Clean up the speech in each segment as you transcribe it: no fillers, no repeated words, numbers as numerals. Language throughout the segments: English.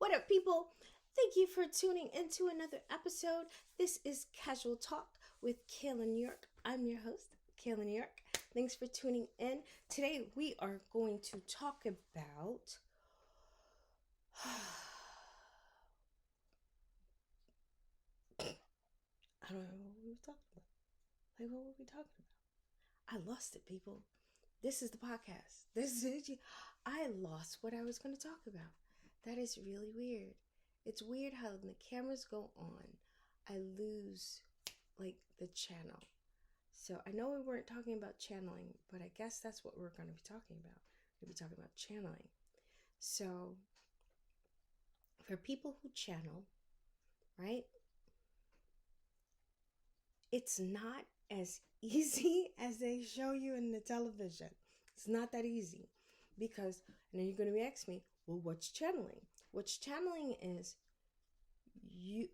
What up, people? Thank you for tuning into another episode. This is Casual Talk with Kayla New York. I'm your host, Kayla New York. Thanks for tuning in. Today we are going to talk about I don't know what we were talking about. Like, what were we talking about? I lost it, people. This is the podcast. This is it. I lost what I was going to talk about. That is really weird. It's weird how when the cameras go on, I lose like the channel. So I know we weren't talking about channeling, but I guess that's what we're going to be talking about. We're going to be talking about channeling. So for people who channel, right? It's not as easy as they show you in the television. It's not that easy because, and then you're going to be asking me, well, what's channeling? What's channeling is you.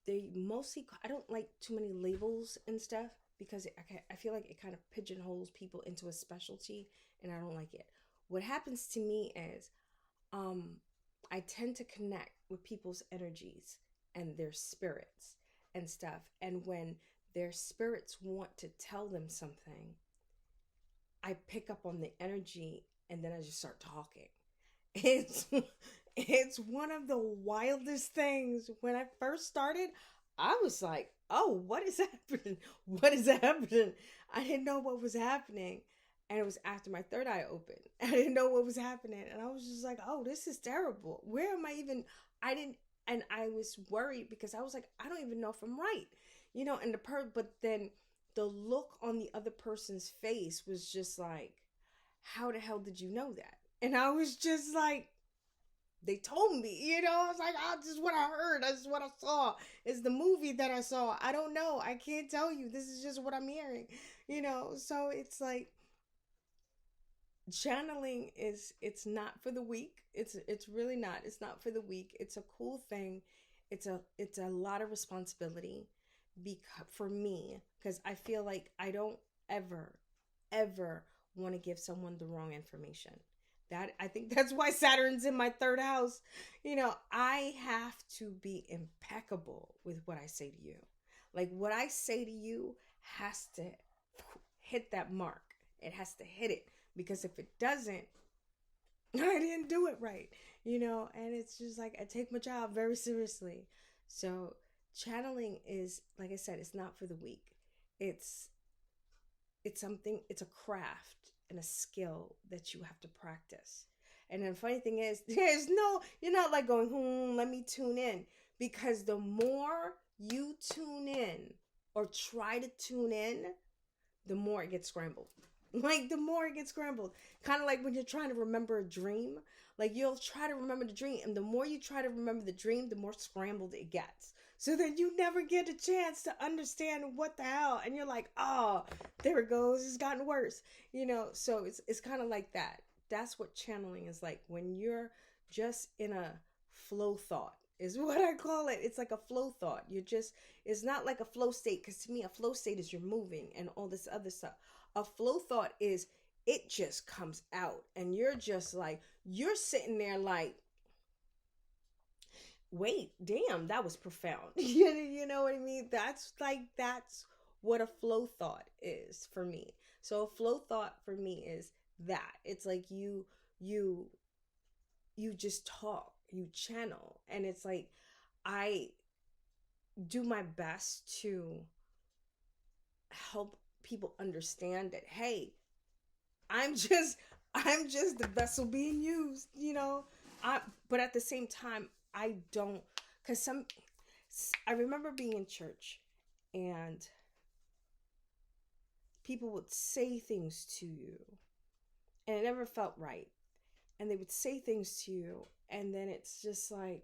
They mostly. I don't like too many labels and stuff because I feel like it kind of pigeonholes people into a specialty, and I don't like it. What happens to me is, I tend to connect with people's energies and their spirits and stuff, and when their spirits want to tell them something, I pick up on the energy and then I just start talking. It's it's one of the wildest things. When I first started, I was like, "Oh, what is happening? What is happening?" I didn't know what was happening. And it was after my third eye opened. I didn't know what was happening. And I was just like, "Oh, this is terrible. Where am I even I didn't and I was worried because I was like, I don't even know if I'm right." And but then the look on the other person's face was just like, how the hell did you know that? And I was just like, they told me. I was like, oh, this is what I heard. This is what I saw. It's the movie that I saw. I don't know. I can't tell you. This is just what I'm hearing. So it's like channeling it's not for the weak. It's really not. It's not for the weak. It's a cool thing. It's a lot of responsibility for me because I feel like I don't ever want to give someone the wrong information. That I think that's why Saturn's in my third house. I have to be impeccable with what I say to you. Like what I say to you has to hit that mark. It has to hit it because if it doesn't, I didn't do it right. And it's just like I take my job very seriously. So channeling is, like I said, it's not for the weak. It's it's a craft and a skill that you have to practice. And the funny thing is, you're not like going, let me tune in. Because the more you tune in or try to tune in, the more it gets scrambled. Like the more it gets scrambled. Kind of like when you're trying to remember a dream. Like you'll try to remember the dream, and the more you try to remember the dream, the more scrambled it gets. So that you never get a chance to understand what the hell. And you're like, oh, there it goes. It's gotten worse. So it's kind of like that. That's what channeling is like when you're just in a flow thought is what I call it. It's like a flow thought. It's not like a flow state, because to me, a flow state is you're moving and all this other stuff. A flow thought is it just comes out and you're just like, you're sitting there like, wait, damn, that was profound. You know what I mean? That's what a flow thought is for me. So a flow thought for me is that. It's like you just talk, you channel, and it's like I do my best to help people understand that, hey, I'm just I'm just the vessel being used. But at the same time, I don't, because I remember being in church and people would say things to you and it never felt right. And they would say things to you and then it's just like,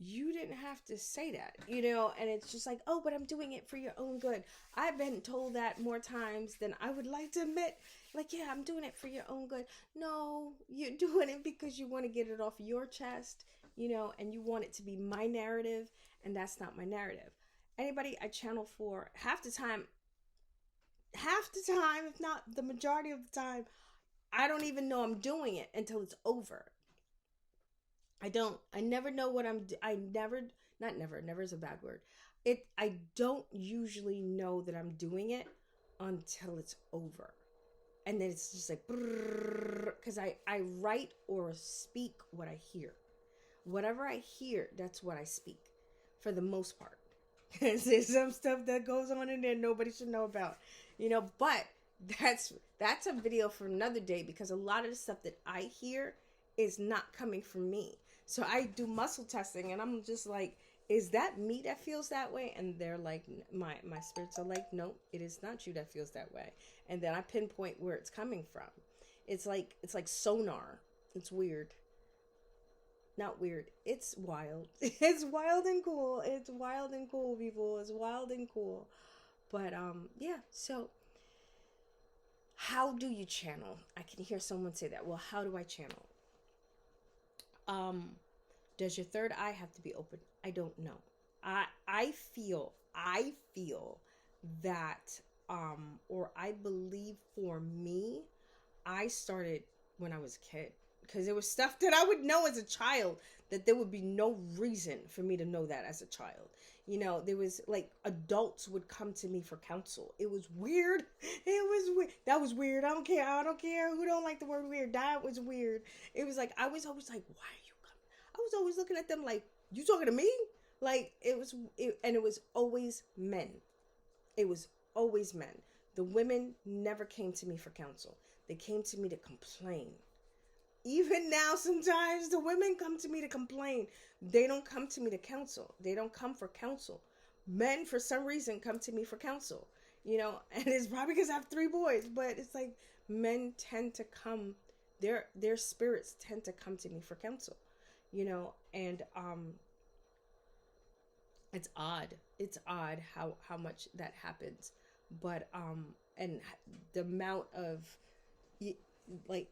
you didn't have to say that. And it's just like, oh, but I'm doing it for your own good. I've been told that more times than I would like to admit. Like, yeah, I'm doing it for your own good. No, you're doing it because you want to get it off your chest, and you want it to be my narrative, and that's not my narrative. Anybody I channel for, half the time, if not the majority of the time, I don't even know I'm doing it until it's over. I never know what I never, not never, never is a bad word. I don't usually know that I'm doing it until it's over. And then it's just like, because I write or speak what I hear. Whatever I hear, that's what I speak for the most part. There's some stuff that goes on in there nobody should know about, but that's a video for another day, because a lot of the stuff that I hear is not coming from me. So I do muscle testing and I'm just like, is that me that feels that way? And they're like, my spirits are like, no, it is not you that feels that way. And then I pinpoint where it's coming from. It's like sonar. It's weird. Not weird. It's wild. It's wild and cool. It's wild and cool, people. It's wild and cool. But yeah, so how do you channel? I can hear someone say that. Well, how do I channel? Does your third eye have to be open? I don't know. I feel that or I believe for me, I started when I was a kid, because there was stuff that I would know as a child that there would be no reason for me to know that as a child. There was like adults would come to me for counsel. It was weird. It was weird. That was weird. I don't care. I don't care who don't like the word weird. That was weird. It was like, I was always like, why are you coming? I was always looking at them like, you talking to me? Like and it was always men. It was always men. The women never came to me for counsel. They came to me to complain. Even now, sometimes the women come to me to complain. They don't come to me to counsel. They don't come for counsel. Men, for some reason, come to me for counsel. And it's probably because I have 3 boys, but it's like men tend to come, their spirits tend to come to me for counsel. And it's odd. It's odd how much that happens. But and the amount of like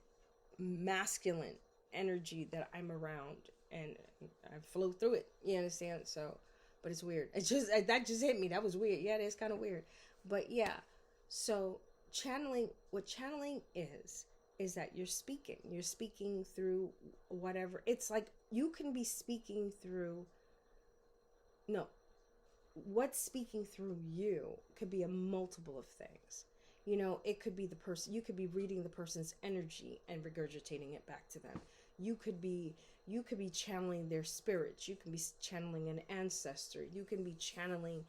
masculine energy that I'm around, and I flow through it. You understand? So, but it's weird. It's just that just hit me. That was weird. Yeah, it's kind of weird. But yeah, so what channeling is that you're speaking through whatever. It's like you can be speaking through. No, what's speaking through you could be a multiple of things. It could be the person, you could be reading the person's energy and regurgitating it back to them. You could be channeling their spirits. You can be channeling an ancestor. You could be channeling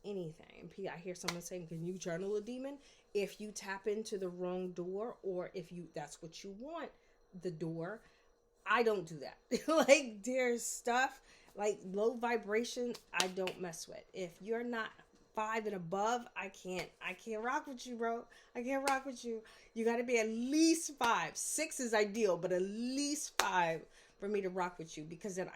anything. And I hear someone saying, can you channel a demon? If you tap into the wrong door, or if that's what you want, the door. I don't do that. Like, there's stuff like low vibration I don't mess with. If you're not 5 and above, I can't rock with you, bro. I can't rock with you. You got to be at least 5. 6 is ideal, but at least 5 for me to rock with you, because then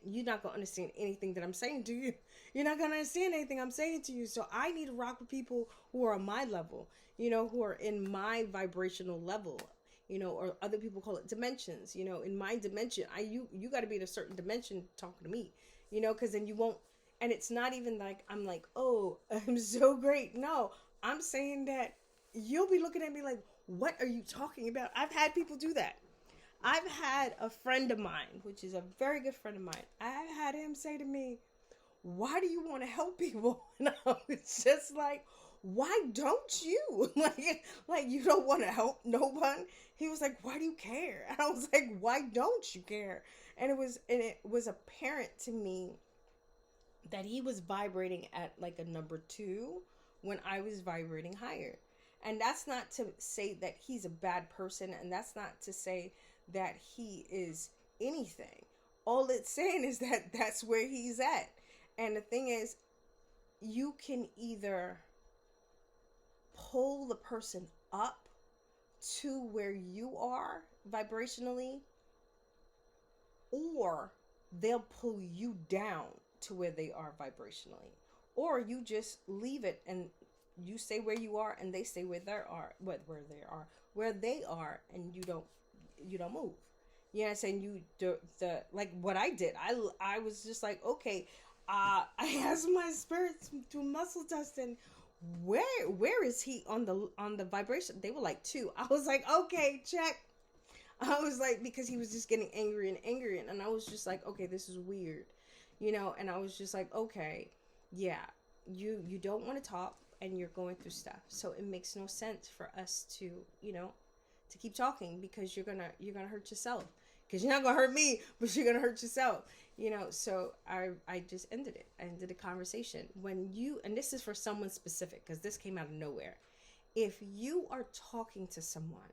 you're not going to understand anything that I'm saying to you. You're not going to understand anything I'm saying to you. So I need to rock with people who are on my level, who are in my vibrational level, or other people call it dimensions. In my dimension, you got to be in a certain dimension talking to me, because then you won't. And it's not even like I'm like, oh, I'm so great. No, I'm saying that you'll be looking at me like, what are you talking about? I've had people do that. I've had a friend of mine, which is a very good friend of mine. I've had him say to me, why do you want to help people? And I was just like, why don't you? Like you don't want to help no one? He was like, why do you care? And I was like, why don't you care? And it was apparent to me that he was vibrating at like a number 2 when I was vibrating higher. And that's not to say that he's a bad person, and that's not to say that he is anything. All it's saying is that that's where he's at. And the thing is, you can either pull the person up to where you are vibrationally, or they'll pull you down to where they are vibrationally, or you just leave it and you stay where you are and they stay where they are, and you don't move. You know what I'm saying? The like what I did, I was just like, okay, I asked my spirits to muscle test, and where is he on the vibration? They were like 2. I was like, okay, check. I was like, because he was just getting angry and angry, and I was just like, okay, this is weird, and I was just like, okay, yeah, you don't want to talk, and you're going through stuff, so it makes no sense for us to, to keep talking, because you're gonna hurt yourself, because you're not gonna hurt me, but you're gonna hurt yourself, so I just ended it. I ended the conversation. And this is for someone specific, because this came out of nowhere. If you are talking to someone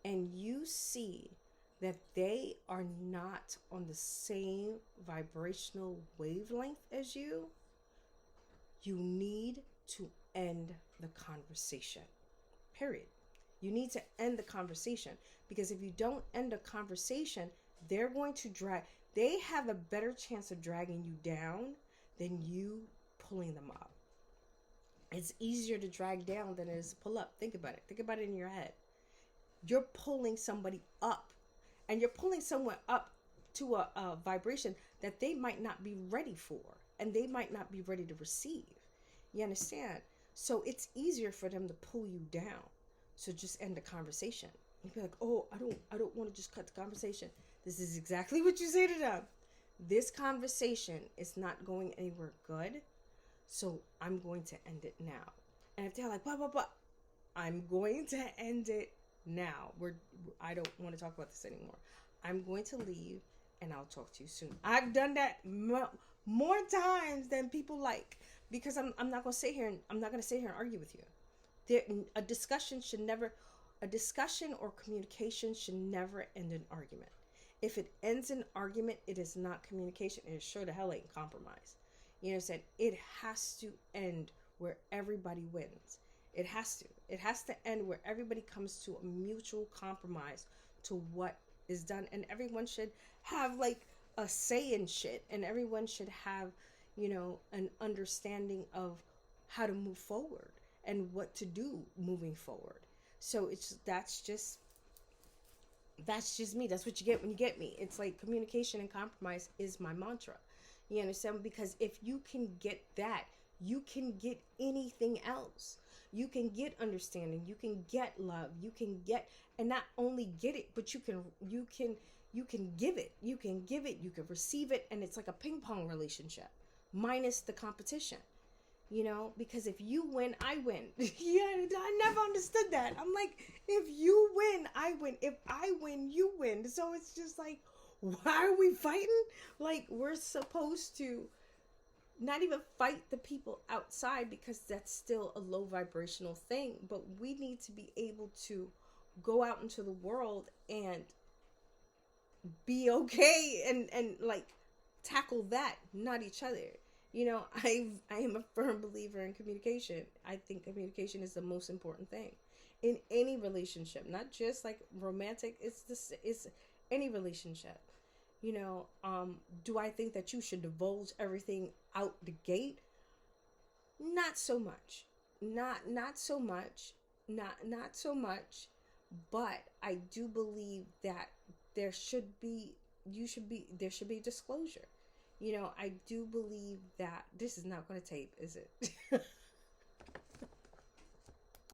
and you see that they are not on the same vibrational wavelength as you, you need to end the conversation. Period. You need to end the conversation, because if you don't end a conversation, they're going to they have a better chance of dragging you down than you pulling them up. It's easier to drag down than it is to pull up. Think about it. Think about it in your head. You're pulling somebody up, and you're pulling someone up to a vibration that they might not be ready for, and they might not be ready to receive. You understand? So it's easier for them to pull you down. So just end the conversation. You'd be like, oh, I don't want to just cut the conversation. This is exactly what you say to them. This conversation is not going anywhere good, so I'm going to end it now. And if they're like, blah, blah, blah, I'm going to end it now. I don't want to talk about this anymore. I'm going to leave, and I'll talk to you soon. I've done that more times than people like, because I'm not going to sit here and argue with you. A discussion or communication should never end an argument. If it ends an argument, it is not communication, and it sure the hell ain't compromise. You know what I'm saying? It has to end where everybody wins. It has to. It has to end where everybody comes to a mutual compromise to what is done. And everyone should have like a say in shit. And everyone should have, an understanding of how to move forward and what to do moving forward. So that's just me. That's what you get when you get me. It's like communication and compromise is my mantra. You understand? Because if you can get that, you can get anything else. You can get understanding. You can get love. You can get, and not only get it, but you can give it. You can give it. You can receive it, and it's like a ping pong relationship, minus the competition. Because if you win, I win. Yeah, I never understood that. I'm like, if you win, I win. If I win, you win. So it's just like, why are we fighting? Like, we're supposed to not even fight the people outside, because that's still a low vibrational thing. But we need to be able to go out into the world and be okay and like tackle that, not each other. I am a firm believer in communication. I think communication is the most important thing in any relationship, not just like romantic. It's any relationship. Do I think that you should divulge everything out the gate? Not so much. Not so much. Not so much. But I do believe that there should be disclosure. I do believe that this is not going to tape, is it?